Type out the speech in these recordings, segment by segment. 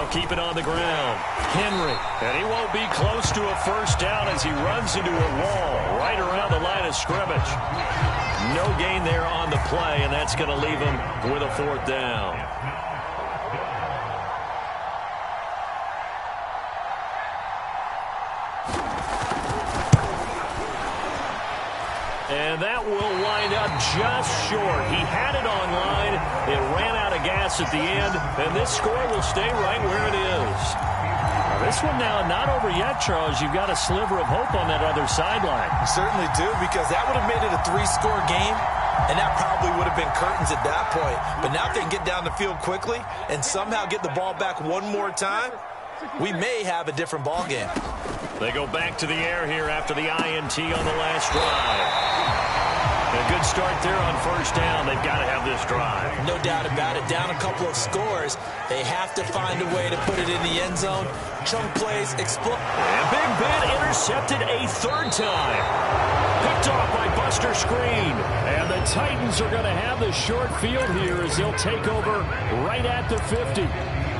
They'll keep it on the ground. Henry, and he won't be close to a first down as he runs into a wall right around the line of scrimmage. No gain there on the play, and that's going to leave him with a fourth down. And that will wind up just short. He had it online. It ran out of gas at the end, and this score will stay right where it is. Now, this one now not over yet, Charles. You've got a sliver of hope on that other sideline. You certainly do, because that would have made it a 3-score game, and that probably would have been curtains at that point. But now if they can get down the field quickly and somehow get the ball back one more time, we may have a different ball game. They go back to the air here after the INT on the last drive. A good start there on first down. They've got to have this drive. No doubt about it. Down a couple of scores. They have to find a way to put it in the end zone. Chunk plays, explode. And Big Ben intercepted a third time. Picked off by Buster Screen. And the Titans are going to have the short field here as they'll take over right at the 50.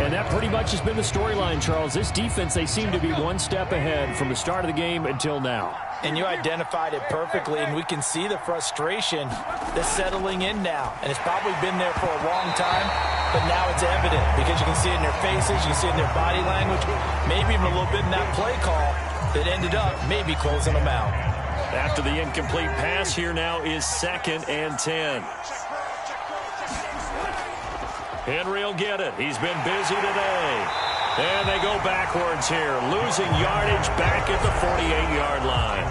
And that pretty much has been the storyline, Charles. This defense, they seem to be one step ahead from the start of the game until now. And you identified it perfectly, and we can see the frustration that's settling in now. And it's probably been there for a long time, but now it's evident because you can see it in their faces, you can see it in their body language, maybe even a little bit in that play call that ended up maybe closing them out. After the incomplete pass, here now is 2nd and 10. Henry will get it. He's been busy today. And they go backwards here, losing yardage back at the 48-yard line.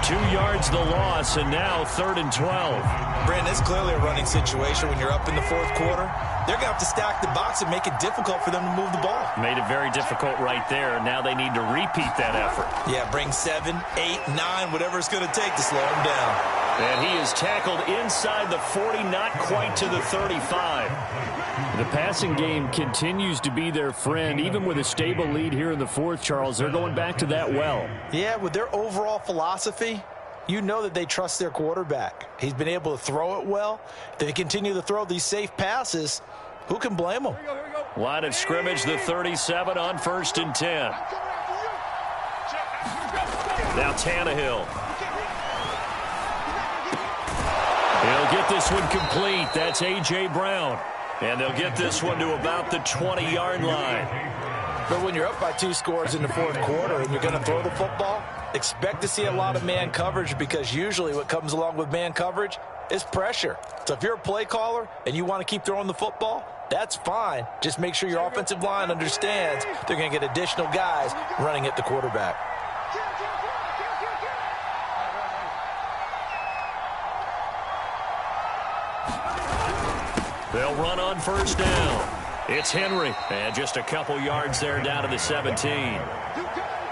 2 yards the loss, and now 3rd and 12. Brandon, it's clearly a running situation when you're up in the 4th quarter. They're going to have to stack the box and make it difficult for them to move the ball. Made it very difficult right there. Now they need to repeat that effort. Yeah, bring 7, 8, 9, whatever it's going to take to slow him down. And he is tackled inside the 40, not quite to the 35. The passing game continues to be their friend. Even with a stable lead here in the 4th, Charles, they're going back to that well. Yeah, with their overall philosophy, you know that they trust their quarterback. He's been able to throw it well. If they continue to throw these safe passes, who can blame them? Line of scrimmage, the 37 on 1st and 10. Now Tannehill. He'll get this one complete. That's A.J. Brown. And they'll get this one to about the 20-yard line. But when you're up by 2 scores in the 4th quarter and you're going to throw the football, expect to see a lot of man coverage, because usually what comes along with man coverage is pressure. So if you're a play caller and you want to keep throwing the football, that's fine. Just make sure your offensive line understands they're going to get additional guys running at the quarterback. They'll run on first down. It's Henry. And just a couple yards there down to the 17.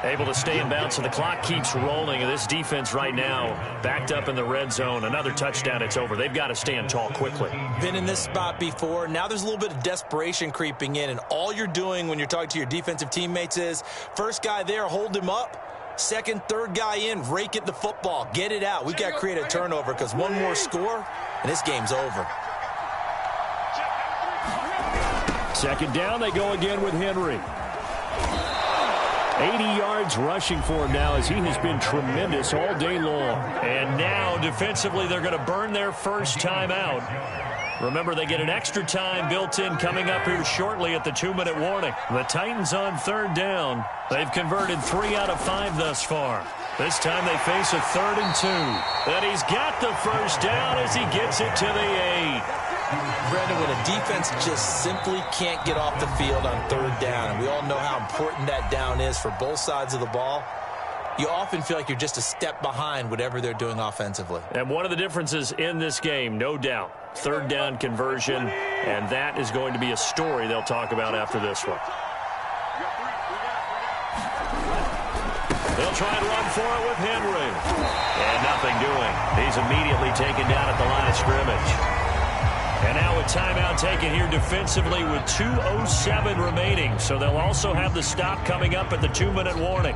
Able to stay in bounds, and the clock keeps rolling. And this defense right now backed up in the red zone. Another touchdown, it's over. They've got to stand tall quickly. Been in this spot before. Now there's a little bit of desperation creeping in. And all you're doing when you're talking to your defensive teammates is, first guy there, hold him up. Second, third guy in, rake at the football. Get it out. We've got to create a turnover, because one more score, and this game's over. 2nd down, they go again with Henry. 80 yards rushing for him now, as he has been tremendous all day long. And now, defensively, they're going to burn their first time out. Remember, they get an extra time built in coming up here shortly at the 2-minute warning. The Titans on 3rd down. They've converted 3 out of 5 thus far. This time they face a 3rd and 2. And he's got the first down as he gets it to the 8. Brandon, when a defense just simply can't get off the field on 3rd down, and we all know how important that down is for both sides of the ball, you often feel like you're just a step behind whatever they're doing offensively. And one of the differences in this game, no doubt, 3rd down conversion, and that is going to be a story they'll talk about after this one. They'll try and run for it with Henry. And nothing doing. He's immediately taken down at the line of scrimmage. And now a timeout taken here defensively with 2:07 remaining. So they'll also have the stop coming up at the 2-minute warning.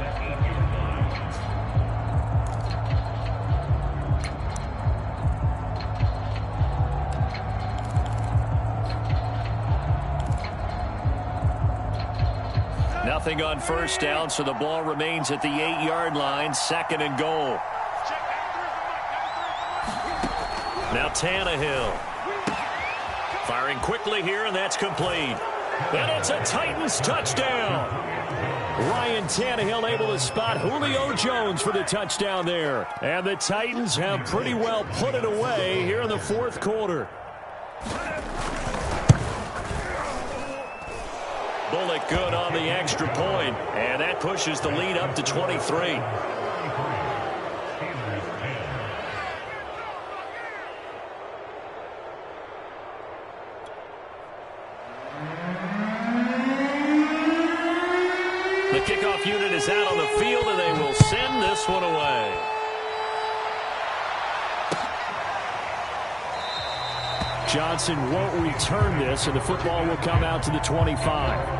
nothing on first down, so the ball remains at the 8-yard line, 2nd and goal. Now Tannehill. Firing quickly here, and that's complete. And it's a Titans touchdown. Ryan Tannehill able to spot Julio Jones for the touchdown there. And the Titans have pretty well put it away here in the 4th quarter. Bullock good on the extra point, and that pushes the lead up to 23. The kickoff unit is out on the field, and they will send this one away. Johnson won't return this, and the football will come out to the 25.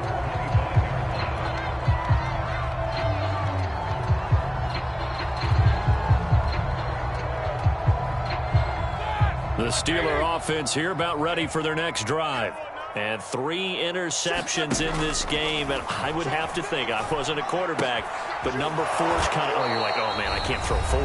The Steeler offense here about ready for their next drive. And 3 interceptions in this game, and I would have to think, I wasn't a quarterback, but number 4's kind of, you're like, oh, man, I can't throw 4.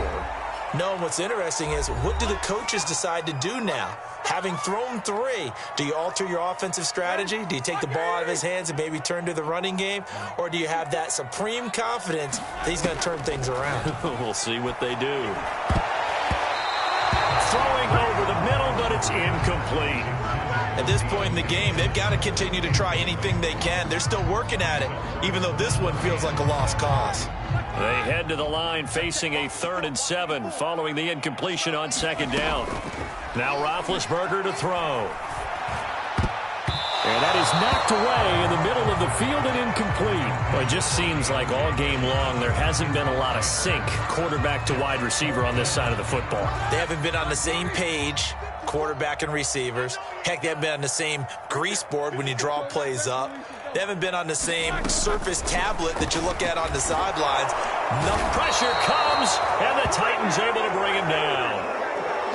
No, and what's interesting is, what do the coaches decide to do now? Having thrown 3, do you alter your offensive strategy? Do you take the ball out of his hands and maybe turn to the running game? Or do you have that supreme confidence that he's going to turn things around? We'll see what they do. Throwing over the middle, but it's incomplete. At this point in the game, they've got to continue to try anything they can. They're still working at it, even though this one feels like a lost cause. They head to the line facing a 3rd and 7 following the incompletion on 2nd down. Now Roethlisberger to throw. And that is knocked away in the middle of the field and incomplete. Well, it just seems like all game long there hasn't been a lot of sync quarterback to wide receiver on this side of the football. They haven't been on the same page, quarterback and receivers. Heck, they haven't been on the same grease board when you draw plays up. They haven't been on the same surface tablet that you look at on the sidelines. No pressure comes, and the Titans able to bring him down.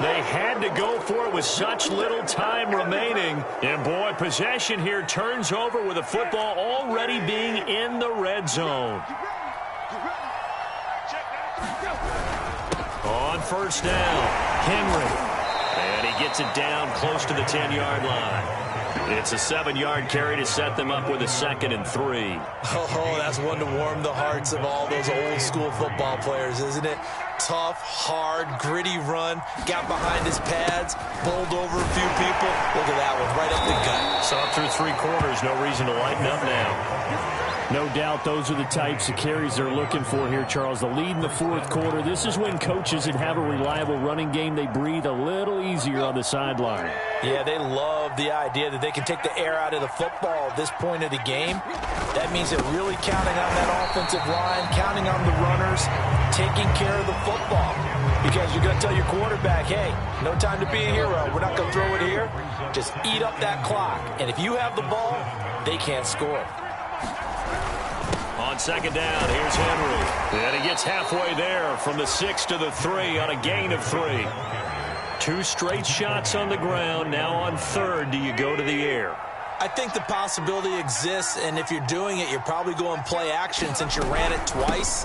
They had to go for it with such little time remaining. And, boy, possession here turns over with the football already being in the red zone. On first down, Henry. And he gets it down close to the 10-yard line. It's a 7-yard carry to set them up with a 2nd and 3. Oh, that's one to warm the hearts of all those old-school football players, isn't it? Tough, hard, gritty run. Got behind his pads, bowled over a few people. Look at that one, right up the gut. Saw it through 3 quarters. No reason to lighten up now. No doubt those are the types of carries they're looking for here, Charles. The lead in the 4th quarter. This is when coaches that have a reliable running game, they breathe a little easier on the sideline. Yeah, they love the idea that they can take the air out of the football at this point of the game. That means they're really counting on that offensive line, counting on the runners, taking care of the football. Because you're going to tell your quarterback, hey, no time to be a hero. We're not going to throw it here. Just eat up that clock. And if you have the ball, they can't score. On 2nd down, here's Henry. And he gets halfway there from the 6 to the 3 on a gain of 3. 2 straight shots on the ground. Now on 3rd, do you go to the air? I think the possibility exists, and if you're doing it, you're probably going play action since you ran it twice.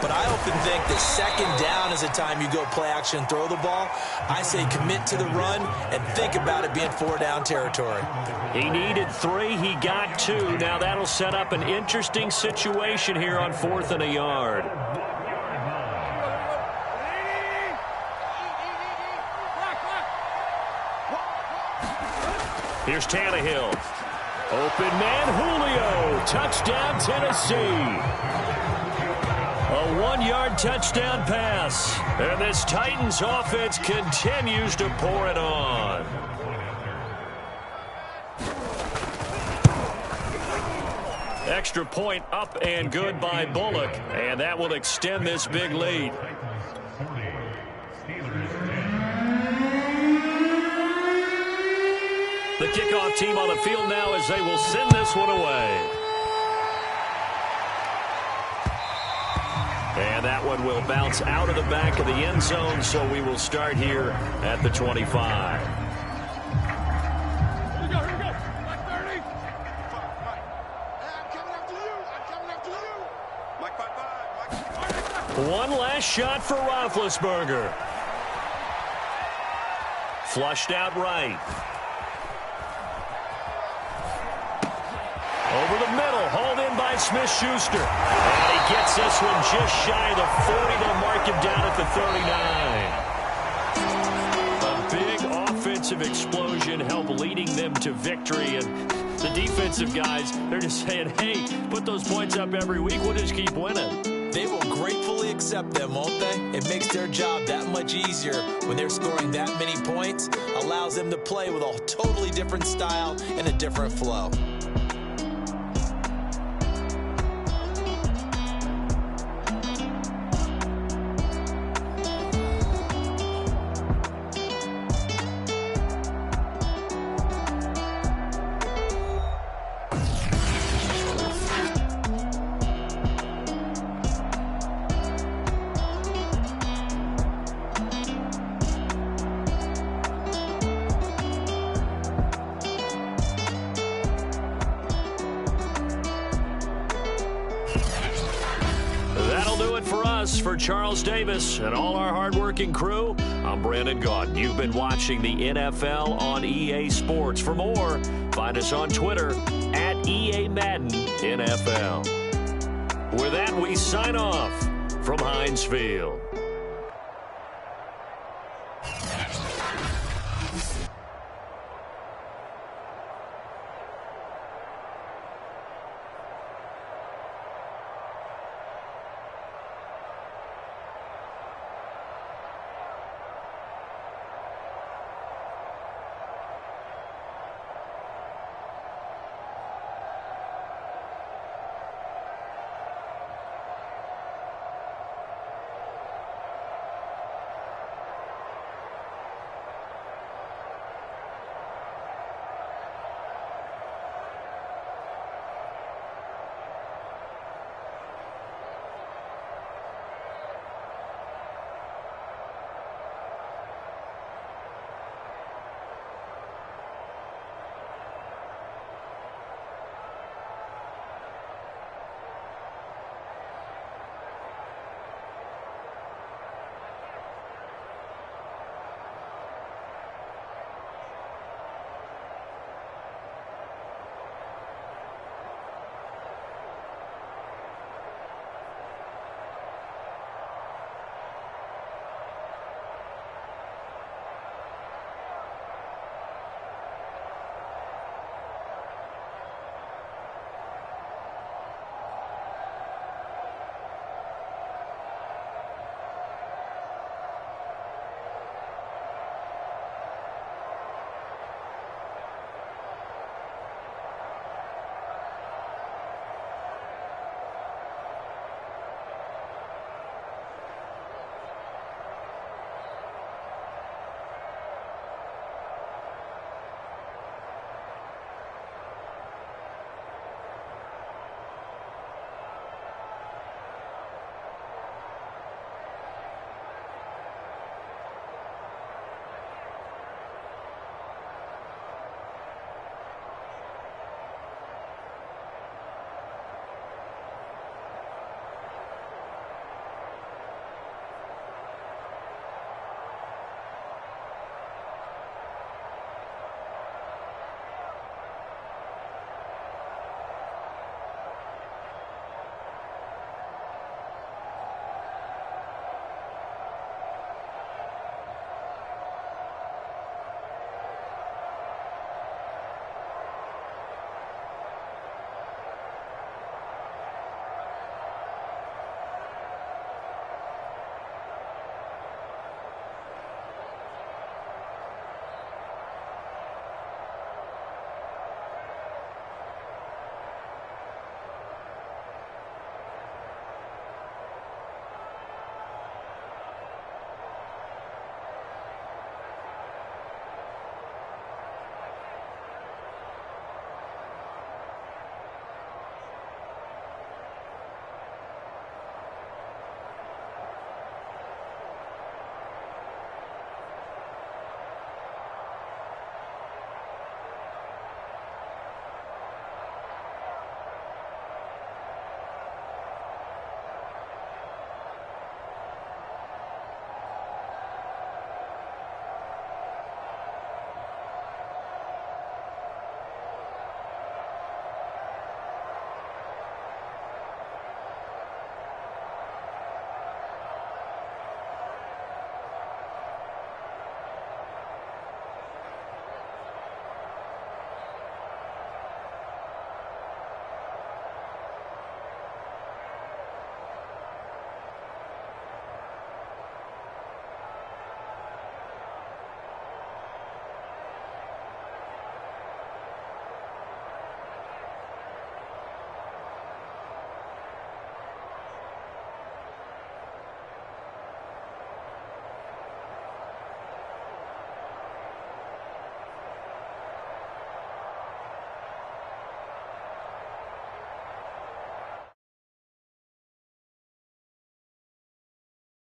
But I often think that 2nd down is the time you go play action and throw the ball. I say commit to the run and think about it being 4-down territory. He needed 3. He got 2. Now that'll set up an interesting situation here on 4th and a yard. Here's Tannehill. Open man, Julio. Touchdown, Tennessee. A 1-yard touchdown pass. And this Titans offense continues to pour it on. Extra point up and good by Bullock. And that will extend this big lead. The kickoff team on the field now as they will send this one away. And that one will bounce out of the back of the end zone, so we will start here at the 25. One last shot for Roethlisberger. Flushed out right. Over the middle, hauled in by Smith-Schuster. And he gets this one just shy of the 40. They'll mark him down at the 39. A big offensive explosion helped leading them to victory. And the defensive guys, they're just saying, hey, put those points up every week. We'll just keep winning. They will gratefully accept them, won't they? It makes their job that much easier when they're scoring that many points. Allows them to play with a totally different style and a different flow. For Charles Davis and all our hardworking crew, I'm Brandon Gaudin. You've been watching the NFL on EA Sports. For more, find us on Twitter at EA Madden NFL. With that, we sign off from Heinz Field.